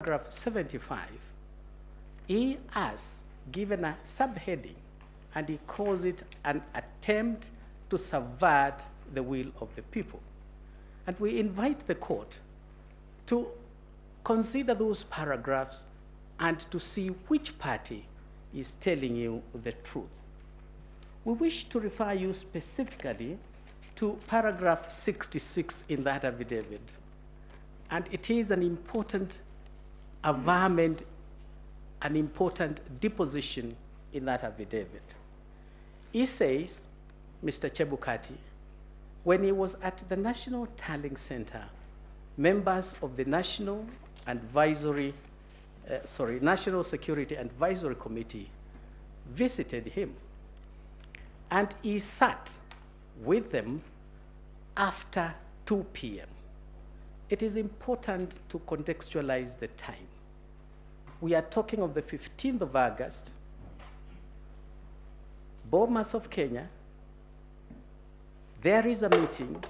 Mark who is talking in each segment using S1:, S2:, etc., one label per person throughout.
S1: paragraph 75, he has given a subheading and he calls it an attempt to subvert the will of the people. And we invite the court to consider those paragraphs and to see which party is telling you the truth. We wish to refer you specifically to paragraph 66 in that affidavit. And it is an important averment, an important deposition in that affidavit. He says, Mr. Chebukati, when he was at the National Tallying Center, members of the National Security Advisory Committee visited him, and he sat with them after 2 p.m. It is important to contextualize the time. We are talking of the 15th of August, Bomas of Kenya. There is a meeting,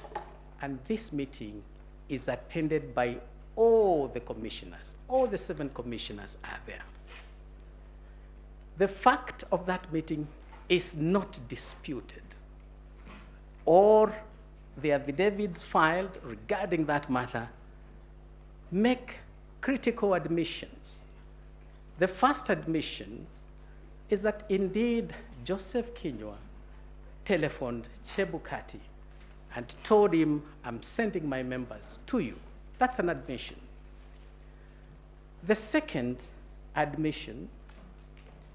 S1: and this meeting is attended by all the commissioners. All the 7 commissioners are there. The fact of that meeting is not disputed, or the affidavits filed regarding that matter make critical admissions. The first admission is that indeed Joseph Kinyua telephoned Chebukati and told him, I'm sending my members to you. That's an admission. The second admission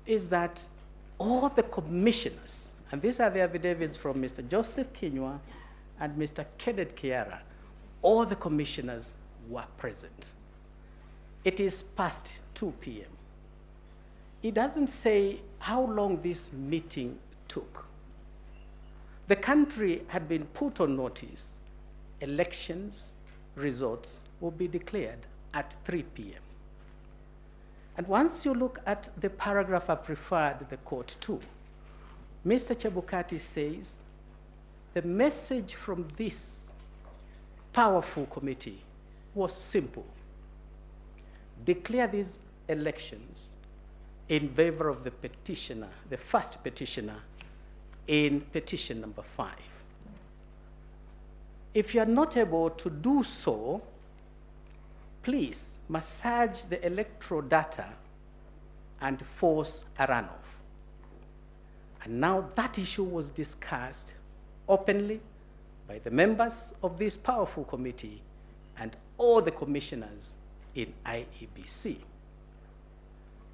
S1: is that all the commissioners, and these are the affidavits from Mr. Joseph Kinyua and Mr. Kenneth Kiara, all the commissioners were present. It is past 2 p.m. It doesn't say how long this meeting took. The country had been put on notice. Elections results will be declared at 3 p.m. And once you look at the paragraph I've referred the court to, Mr. Chebukati says the message from this powerful committee was simple: declare these elections in favor of the petitioner, the first petitioner, in petition number 5. If you are not able to do so, please massage the electoral data and force a runoff. And now that issue was discussed openly by the members of this powerful committee and all the commissioners in IEBC.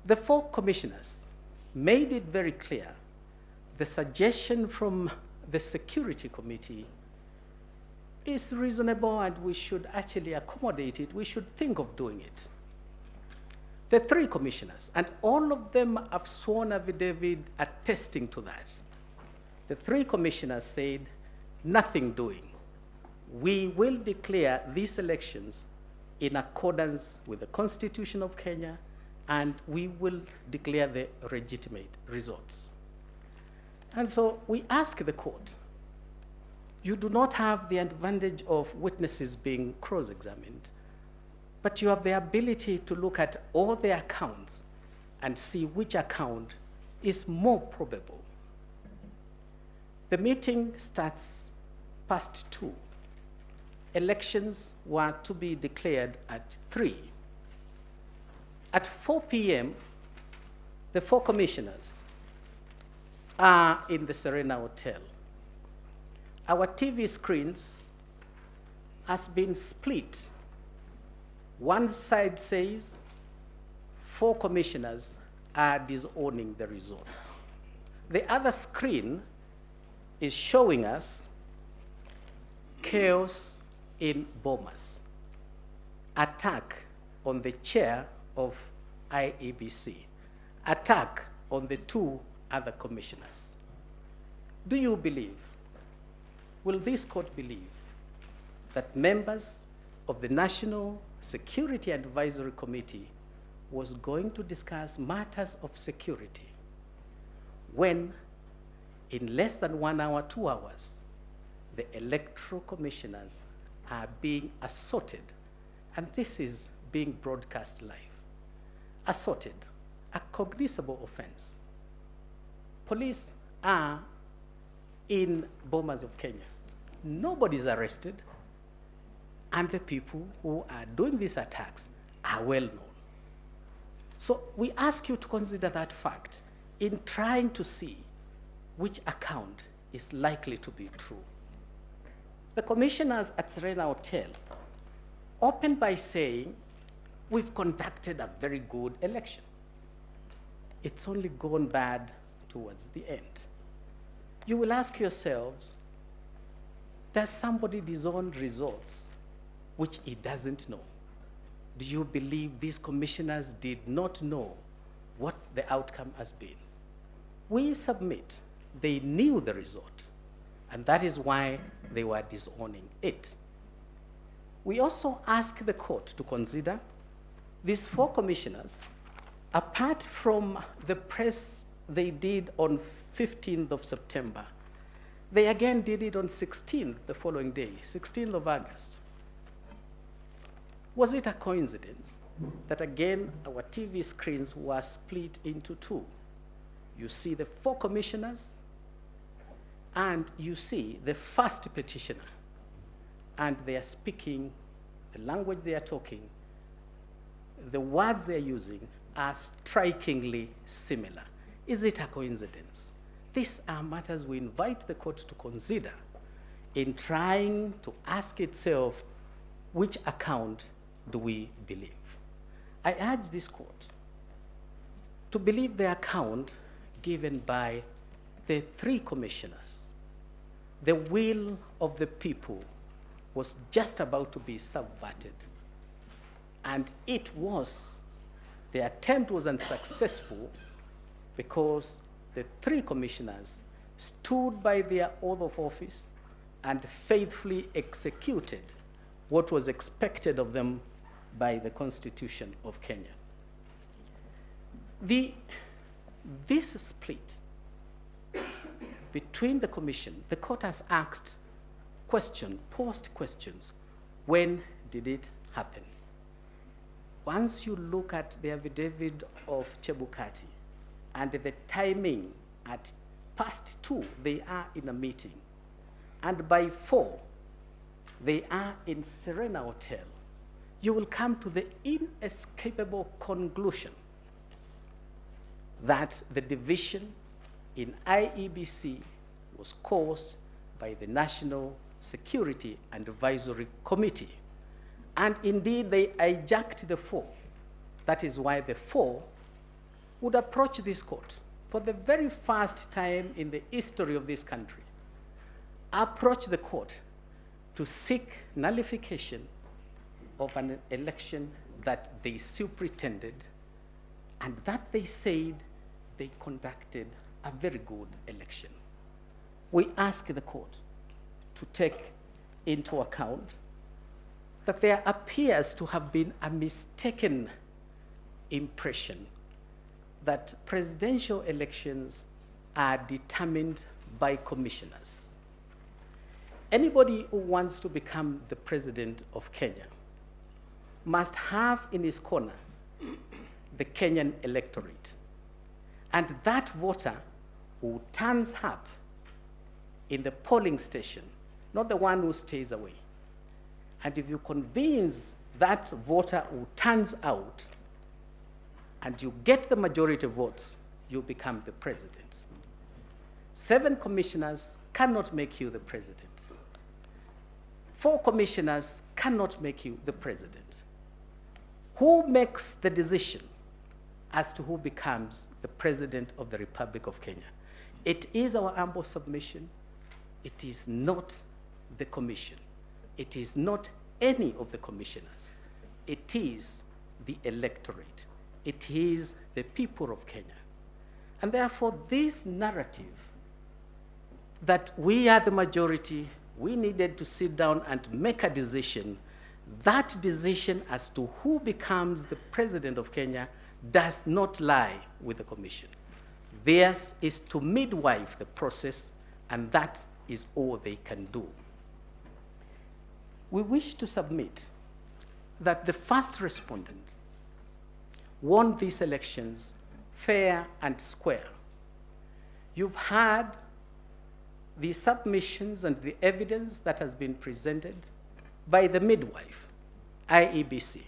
S1: The 4 commissioners made it very clear the suggestion from the Security Committee is reasonable and we should actually accommodate it. We should think of doing it. The 3 commissioners, and all of them have sworn affidavit attesting to that. The 3 commissioners said, nothing doing. We will declare these elections in accordance with the Constitution of Kenya, and we will declare the legitimate results. And so we ask the court, you do not have the advantage of witnesses being cross-examined, but you have the ability to look at all the accounts and see which account is more probable. The meeting starts past 2. Elections were to be declared at 3. At 4 p.m., the 4 commissioners are in the Serena Hotel. Our TV screens has been split. One side says 4 commissioners are disowning the results. The other screen is showing us chaos in Bomas, attack on the chair of IEBC, attack on the 2 other commissioners. Do you believe, will this court believe, that members of the National Security Advisory Committee was going to discuss matters of security when in less than 1 hour, 2 hours, the electoral commissioners are being assaulted, and this is being broadcast live? assaulted, a cognizable offense. Police are in Bomas of Kenya. Nobody's arrested, and the people who are doing these attacks are well known. So we ask you to consider that fact in trying to see which account is likely to be true. The commissioners at Serena Hotel opened by saying, we've conducted a very good election. It's only gone bad towards the end. You will ask yourselves, does somebody disown results which he doesn't know? Do you believe these commissioners did not know what the outcome has been? We submit they knew the result, and that is why they were disowning it. We also ask the court to consider these 4 commissioners, apart from the press they did on 15th of September, they again did it on 16th, the following day, 16th of August. Was it a coincidence that again our TV screens were split into 2? You see the 4 commissioners, and you see the first petitioner, and they are speaking, the language they are talking, the words they are using are strikingly similar. Is it a coincidence? These are matters we invite the court to consider in trying to ask itself, which account do we believe? I urge this court to believe the account given by the 3 commissioners. The will of the people was just about to be subverted, and the attempt was unsuccessful because the 3 commissioners stood by their oath of office and faithfully executed what was expected of them by the Constitution of Kenya. This split between the commission, the court has asked posed questions. When did it happen? Once you look at the affidavit of Chebukati and the timing, at past 2, they are in a meeting, and by 4, they are in Serena Hotel, you will come to the inescapable conclusion that the division in IEBC was caused by the National Security and Advisory Committee. And indeed, they hijacked the 4. That is why the 4 would approach this court for the very first time in the history of this country, approach the court to seek nullification of an election that they superintended, and that they said they conducted a very good election. We ask the court to take into account that there appears to have been a mistaken impression that presidential elections are determined by commissioners. Anybody who wants to become the president of Kenya must have in his corner the Kenyan electorate. And that voter who turns up in the polling station, not the one who stays away. And if you convince that voter who turns out and you get the majority of votes, you become the president. 7 commissioners cannot make you the president. 4 commissioners cannot make you the president. Who makes the decision as to who becomes the president of the Republic of Kenya? It is our humble submission. It is not the commission. It is not any of the commissioners. It is the electorate. It is the people of Kenya. And therefore, this narrative that we are the majority, we needed to sit down and make a decision, that decision as to who becomes the president of Kenya does not lie with the commission. Theirs is to midwife the process, and that is all they can do. We wish to submit that the first respondent won these elections fair and square. You've had the submissions and the evidence that has been presented by the midwife, IEBC.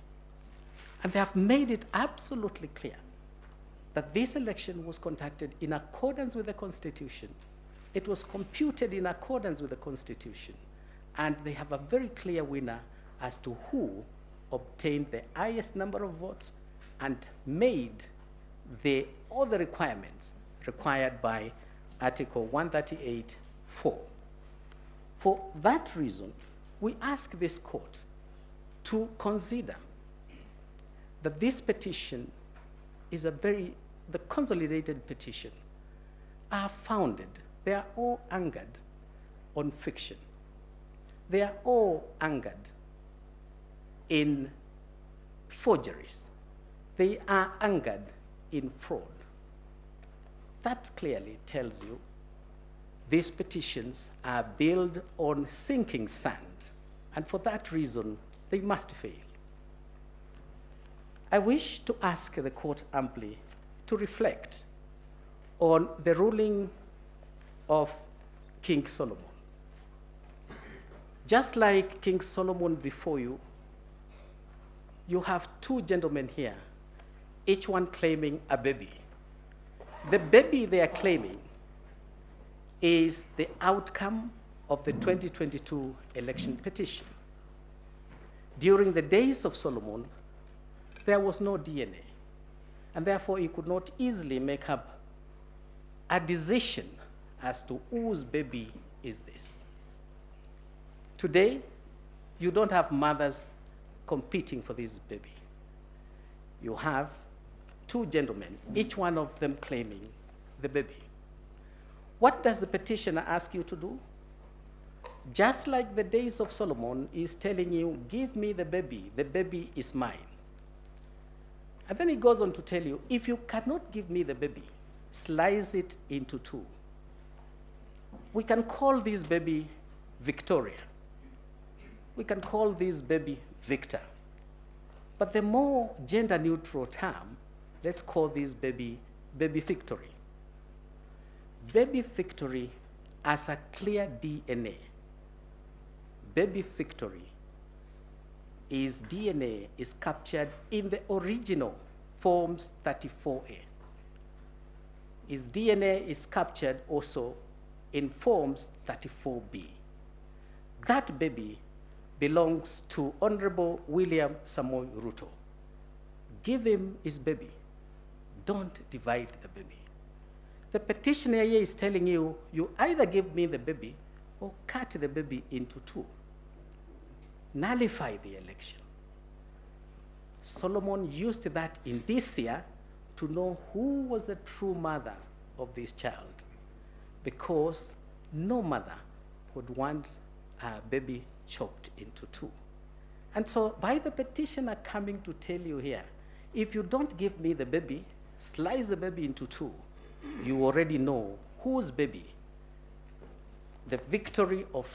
S1: And they have made it absolutely clear that this election was conducted in accordance with the Constitution. It was computed in accordance with the Constitution. And they have a very clear winner as to who obtained the highest number of votes and made all the requirements required by Article 138(4). For that reason, we ask this court to consider that this petition is the consolidated petition are founded, they are all anchored on fiction. They are all anchored in forgeries. They are anchored in fraud. That clearly tells you these petitions are built on sinking sand, and for that reason, they must fail. I wish to ask the court amply to reflect on the ruling of King Solomon. Just like King Solomon before you, you have two gentlemen here, each one claiming a baby. The baby they are claiming is the outcome of the 2022 election petition. During the days of Solomon, there was no DNA, and therefore he could not easily make up a decision as to whose baby is this. Today, you don't have mothers competing for this baby. You have two gentlemen, each one of them claiming the baby. What does the petitioner ask you to do? Just like the days of Solomon, is telling you, give me the baby is mine. And then he goes on to tell you, if you cannot give me the baby, slice it into two. We can call this baby Victoria. We can call this baby Victor. But the more gender-neutral term, let's call this baby Victory. Baby Victory has a clear DNA. Baby Victory, his DNA is captured in the original Forms 34A. His DNA is captured also in Forms 34B. That baby belongs to Honorable William Samoei Ruto. Give him his baby. Don't divide the baby. The petitioner here is telling you, you either give me the baby or cut the baby into two. Nullify the election. Solomon used that in this year to know who was the true mother of this child, because no mother would want her baby chopped into two. And so by the petitioner coming to tell you here, if you don't give me the baby, slice the baby into two, you already know whose baby the victory of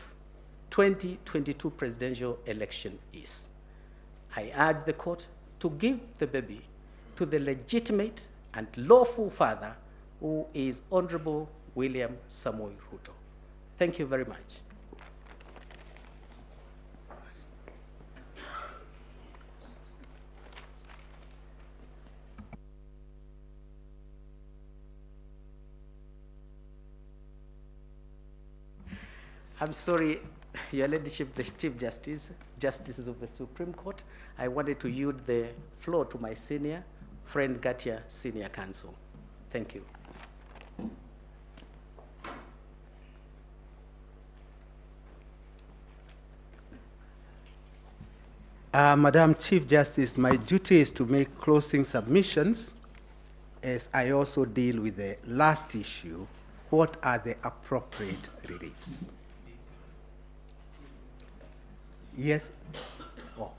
S1: 2022 presidential election is. I urge the court to give the baby to the legitimate and lawful father, who is Honorable William Samoei Ruto. Thank you very much. I'm sorry, Your Ladyship, the Chief Justice, Justices of the Supreme Court, I wanted to yield the floor to my senior friend, Gatia, Senior Counsel. Thank you.
S2: Madam Chief Justice, my duty is to make closing submissions, as I also deal with the last issue. What are the appropriate reliefs? Yes. Oh.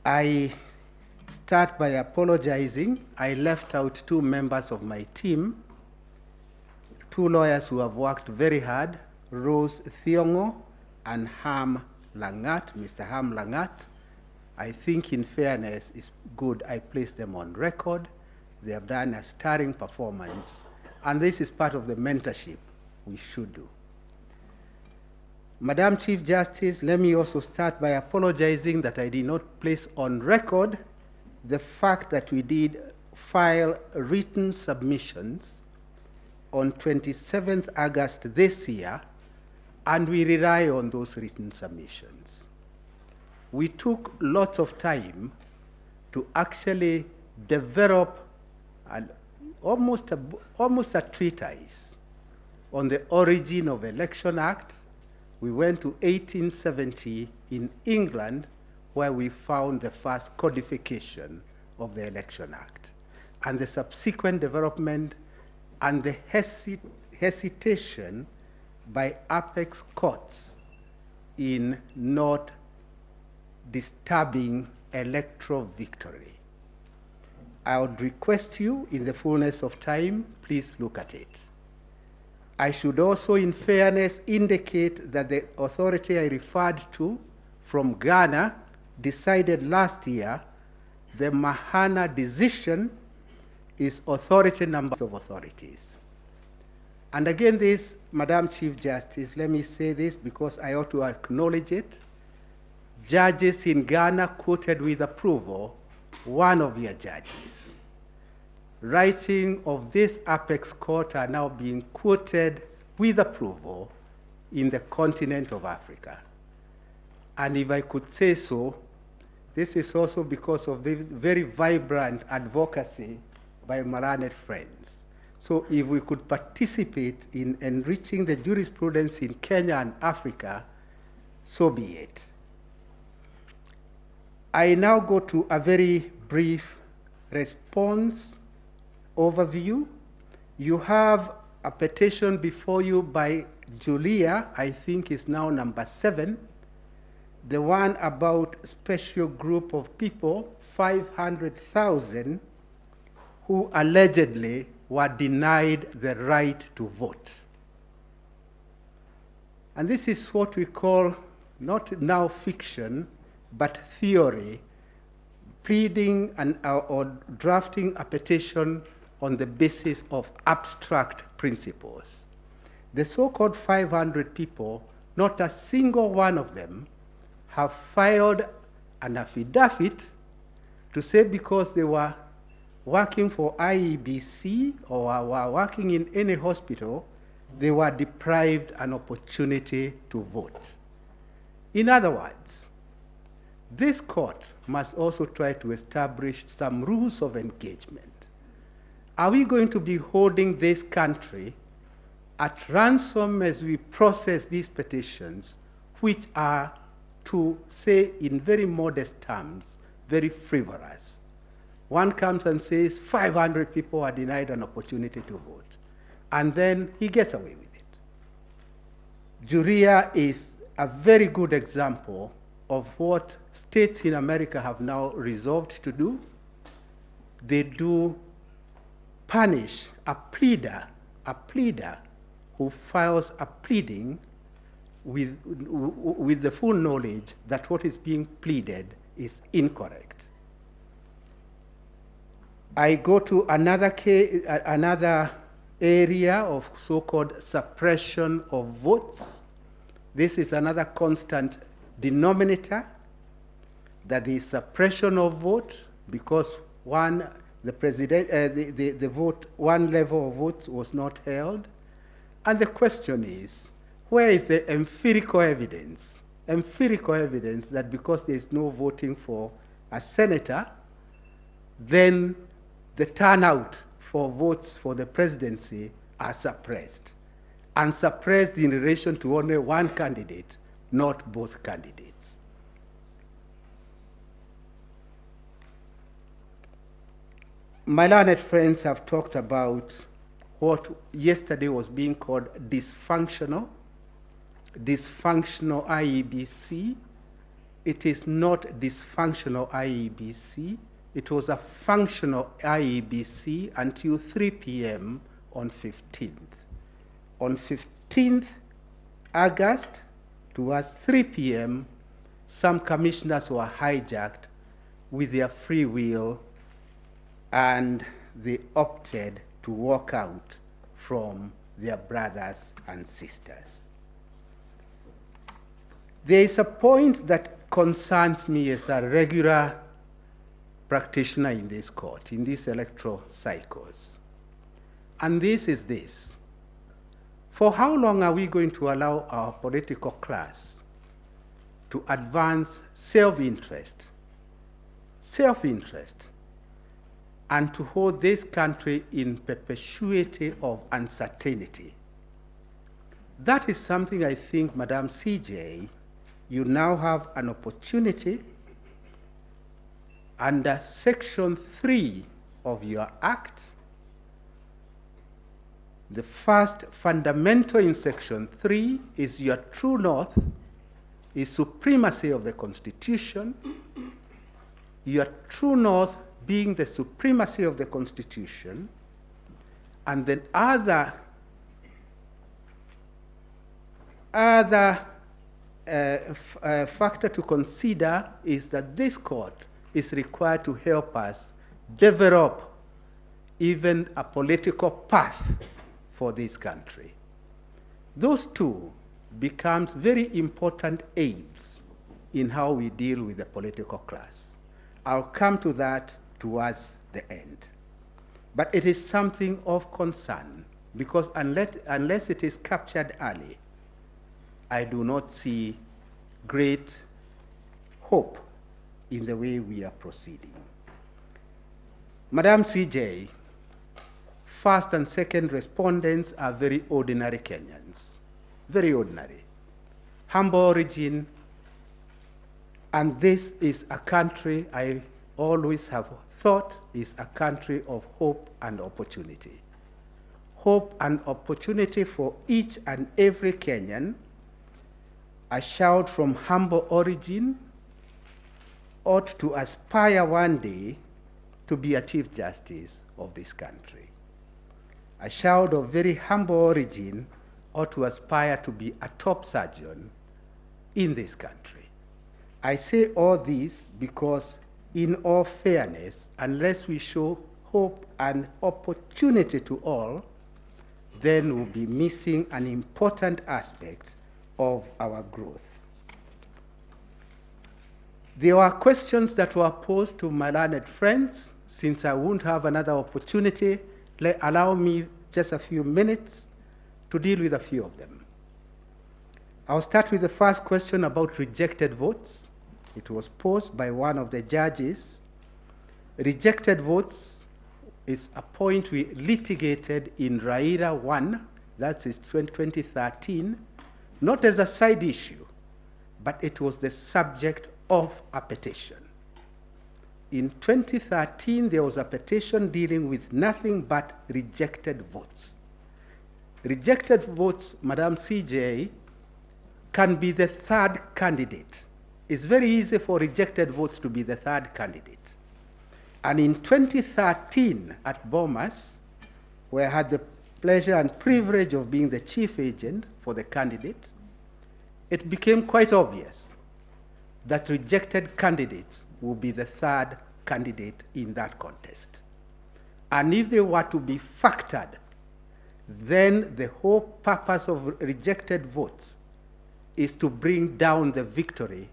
S2: I start by apologizing. I left out two members of my team, two lawyers who have worked very hard, Rose Thiongo and Ham Langat, Mr. Ham Langat. I think in fairness, it's good I place them on record. They have done a sterling performance, and this is part of the mentorship we should do. Madam Chief Justice, let me also start by apologizing that I did not place on record the fact that we did file written submissions on 27th August this year, and we rely on those written submissions. We took lots of time to actually develop almost a treatise on the origin of Election Act. We went to 1870 in England, where we found the first codification of the Election Act, and the subsequent development and the hesitation by apex courts in not disturbing electoral victory. I would request you, in the fullness of time, please look at it. I should also, in fairness, indicate that the authority I referred to from Ghana decided last year the Mahana decision is authority number of authorities. And again, this, Madam Chief Justice, let me say this because I ought to acknowledge it. Judges in Ghana quoted with approval one of your judges. Writing of this apex court are now being quoted with approval in the continent of Africa. And if I could say so, this is also because of the very vibrant advocacy by my learned friends. So if we could participate in enriching the jurisprudence in Kenya and Africa, so be it. I now go to a very brief response overview. You have a petition before you by Julia, I think is now number 7, the one about special group of people, 500,000, who allegedly were denied the right to vote. And this is what we call not now fiction, but theory, pleading or drafting a petition on the basis of abstract principles. The so-called 500 people, not a single one of them have filed an affidavit to say because they were working for IEBC or were working in any hospital, they were deprived an opportunity to vote. In other words, this court must also try to establish some rules of engagement. Are we going to be holding this country at ransom as we process these petitions, which are, to say in very modest terms, very frivolous? One comes and says 500 people are denied an opportunity to vote, and then he gets away with it. Juria is a very good example of what states in America have now resolved to do. They do punish a pleader who files a pleading with the full knowledge that what is being pleaded is incorrect. I go to another area of so-called suppression of votes. This is another constant denominator, that the suppression of vote, because one level of votes was not held. And the question is, where is the empirical evidence? Empirical evidence that because there is no voting for a senator, then the turnout for votes for the presidency are suppressed. And suppressed in relation to only one candidate, not both candidates. My learned friends have talked about what yesterday was being called dysfunctional IEBC. It is not dysfunctional IEBC. It was a functional IEBC until 3 p.m. on 15th. On 15th August, towards 3 p.m., some commissioners were hijacked with their free will, and they opted to walk out from their brothers and sisters. There is a point that concerns me as a regular practitioner in this court, in these electoral cycles. And this is this. For how long are we going to allow our political class to advance self-interest, and to hold this country in perpetuity of uncertainty? That is something I think, Madam CJ, you now have an opportunity under Section 3 of your Act. The first fundamental in Section 3 is your true north, is supremacy of the Constitution. Your true north being the supremacy of the Constitution, and then other factor to consider is that this court is required to help us develop even a political path for this country. Those two becomes very important aids in how we deal with the political class. I'll come to that towards the end. But it is something of concern, because unless it is captured early, I do not see great hope in the way we are proceeding. Madam CJ, first and second respondents are very ordinary Kenyans, very ordinary, humble origin, and this is a country I always have thought is a country of hope and opportunity. Hope and opportunity for each and every Kenyan. A child from humble origin ought to aspire one day to be a Chief Justice of this country. A child of very humble origin ought to aspire to be a top surgeon in this country. I say all this because, in all fairness, unless we show hope and opportunity to all, then we'll be missing an important aspect of our growth. There were questions that were posed to my learned friends. Since I won't have another opportunity, allow me just a few minutes to deal with a few of them. I'll start with the first question about rejected votes. It was posed by one of the judges. Rejected votes is a point we litigated in Raila 1, that is 2013, not as a side issue, but it was the subject of a petition. In 2013, there was a petition dealing with nothing but rejected votes. Rejected votes, Madam CJ, can be the third candidate. It's very easy for rejected votes to be the third candidate. And in 2013 at Bomas, where I had the pleasure and privilege of being the chief agent for the candidate, it became quite obvious that rejected candidates will be the third candidate in that contest. And if they were to be factored, then the whole purpose of rejected votes is to bring down the victory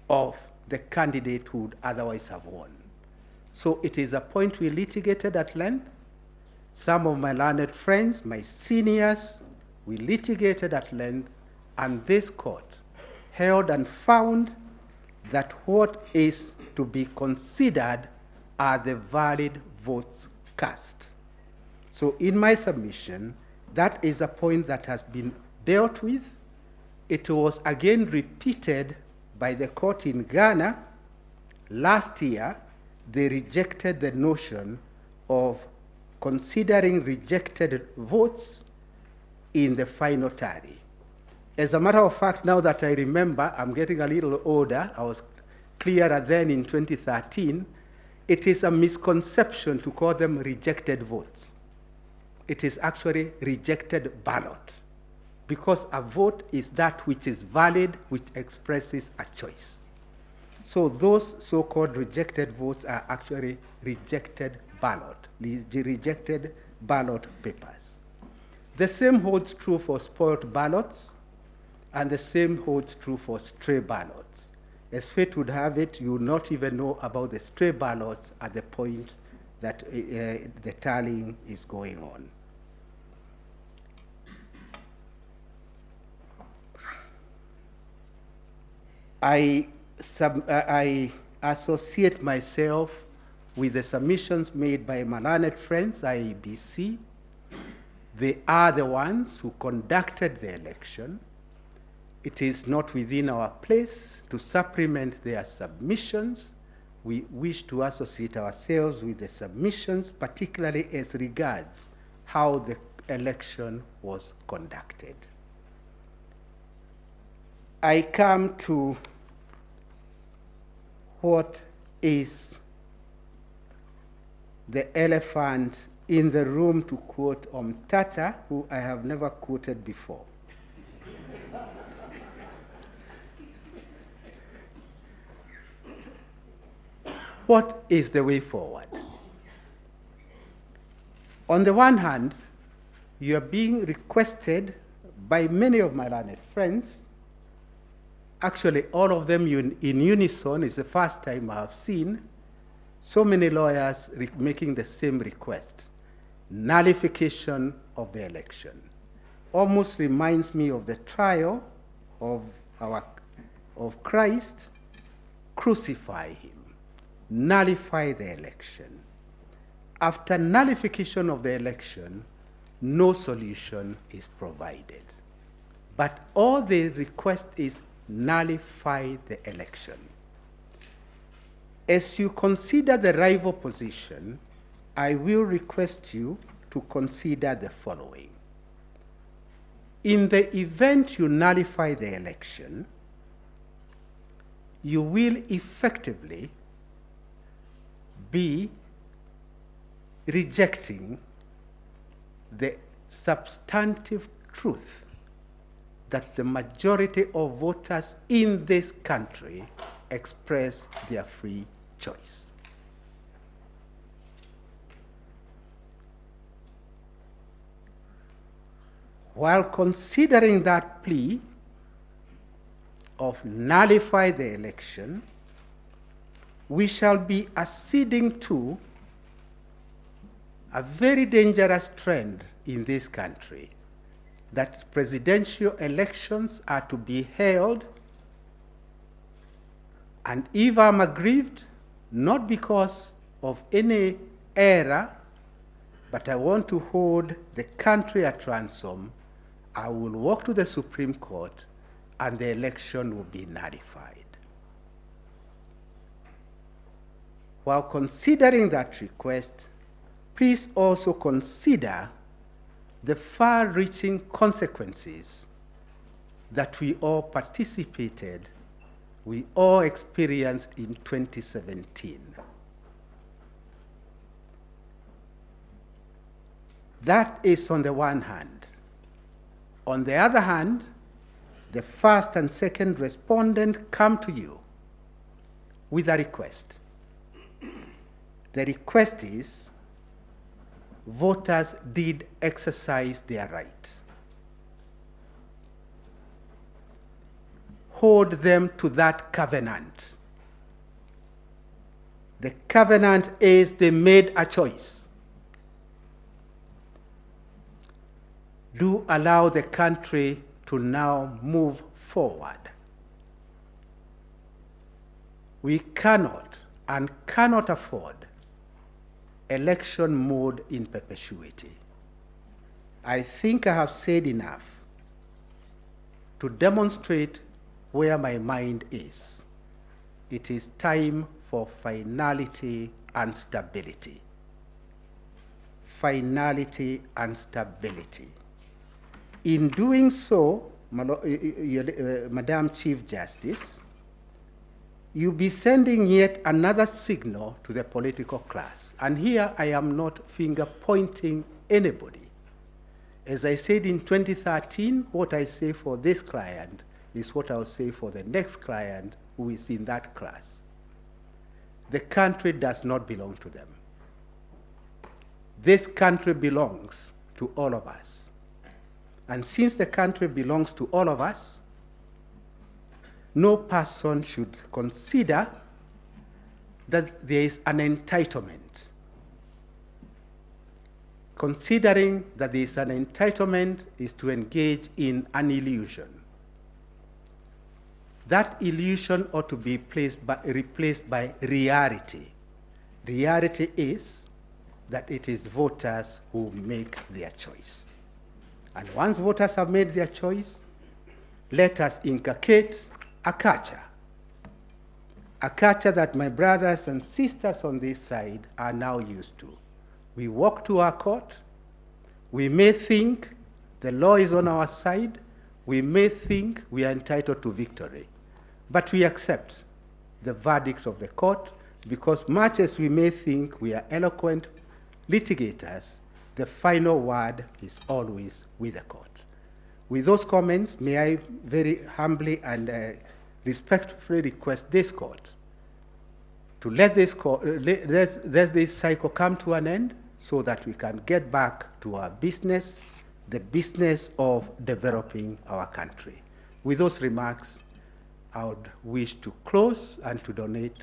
S2: of the candidate who would otherwise have won. So it is a point we litigated at length. Some of my learned friends, my seniors, we litigated at length, and this court held and found that what is to be considered are the valid votes cast. So in my submission, that is a point that has been dealt with. It was again repeated by the court in Ghana. Last year, they rejected the notion of considering rejected votes in the final tally. As a matter of fact, now that I remember, I'm getting a little older, I was clearer then in 2013, it is a misconception to call them rejected votes. It is actually rejected ballot, because a vote is that which is valid, which expresses a choice. So those so-called rejected votes are actually rejected ballot papers. The same holds true for spoiled ballots, and the same holds true for stray ballots. As fate would have it, you will not even know about the stray ballots at the point that the tallying is going on. I associate myself with the submissions made by my learned friends, IEBC. They are the ones who conducted the election. It is not within our place to supplement their submissions. We wish to associate ourselves with the submissions, particularly as regards how the election was conducted. I come to what is the elephant in the room, to quote Tata, who I have never quoted before. What is the way forward? On the one hand, you are being requested by many of my learned friends, actually all of them in unison. It's the first time I have seen so many lawyers making the same request: nullification of the election. Almost reminds me of the trial of Christ. Crucify him, nullify the election. After nullification of the election, no solution is provided. But all they request is nullify the election. As you consider the rival position, I will request you to consider the following. In the event you nullify the election, you will effectively be rejecting the substantive truth that the majority of voters in this country express their free choice. While considering that plea of nullify the election, we shall be acceding to a very dangerous trend in this country, that presidential elections are to be held, and if I'm aggrieved, not because of any error, but I want to hold the country at ransom, I will walk to the Supreme Court and the election will be nullified. While considering that request, please also consider the far-reaching consequences that we all participated, we all experienced in 2017. That is on the one hand. On the other hand, the first and second respondent come to you with a request. The request is, voters did exercise their right. Hold them to that covenant. The covenant is they made a choice. Do allow the country to now move forward. We cannot and cannot afford election mode in perpetuity. I think I have said enough to demonstrate where my mind is. It is time for finality and stability. Finality and stability. In doing so, Madam Chief Justice, you'll be sending yet another signal to the political class. And here I am not finger-pointing anybody. As I said in 2013, what I say for this client is what I'll say for the next client who is in that class. The country does not belong to them. This country belongs to all of us. And since the country belongs to all of us, no person should consider that there is an entitlement. Considering that there is an entitlement is to engage in an illusion. That illusion ought to be replaced by reality. Reality is that it is voters who make their choice. And once voters have made their choice, let us inculcate a culture that my brothers and sisters on this side are now used to. We walk to our court. We may think the law is on our side. We may think we are entitled to victory. But we accept the verdict of the court because much as we may think we are eloquent litigators, the final word is always with the court. With those comments, may I very humbly and respectfully request this court to let this cycle come to an end so that we can get back to our business, the business of developing our country. With those remarks, I would wish to close and to donate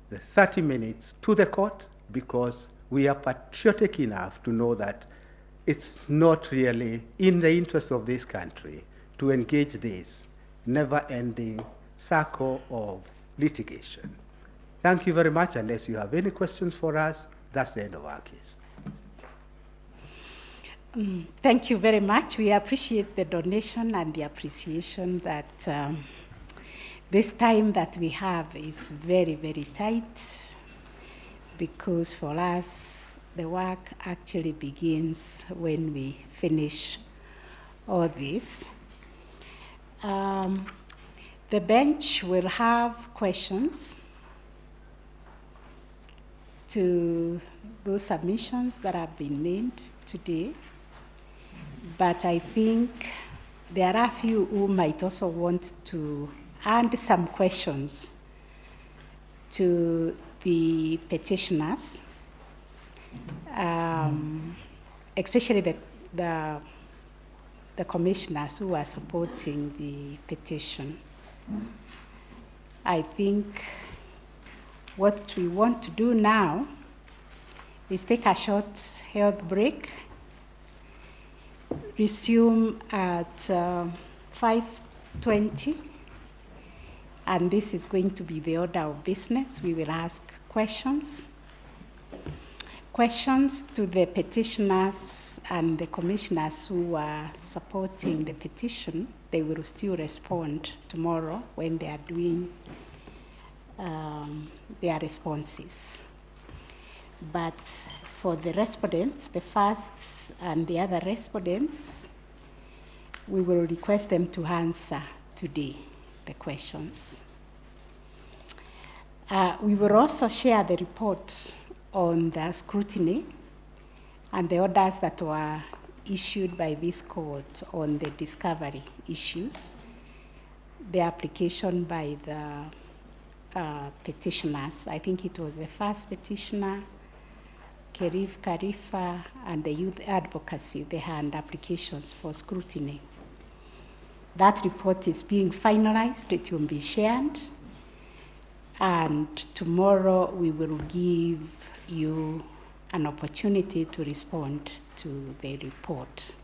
S2: the 30 minutes to the court because we are patriotic enough to know that it's not really in the interest of this country to engage this never-ending circle of litigation. Thank you very much. Unless you have any questions for us, that's the end of our case.
S3: Thank you very much. We appreciate the donation and the appreciation that this time that we have is very, very tight because for us, the work actually begins when we finish all this. The bench will have questions to those submissions that have been made today. But I think there are a few who might also want to add some questions to the petitioners, especially the commissioners who are supporting the petition. I think what we want to do now is take a short health break, resume at 5:20, and this is going to be the order of business. We will ask questions to the petitioners and the commissioners who are supporting the petition. They will still respond tomorrow when they are doing their responses. But for the respondents, the first and the other respondents, we will request them to answer today the questions. We will also share the report on the scrutiny and the orders that were issued by this court on the discovery issues, the application by the petitioners. I think it was the first petitioner, Karifa, and the youth advocacy. They had applications for scrutiny. That report is being finalized. It will be shared. And tomorrow we will give you an opportunity to respond to the report.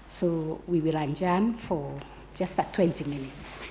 S3: So we will adjourn for just 20 minutes.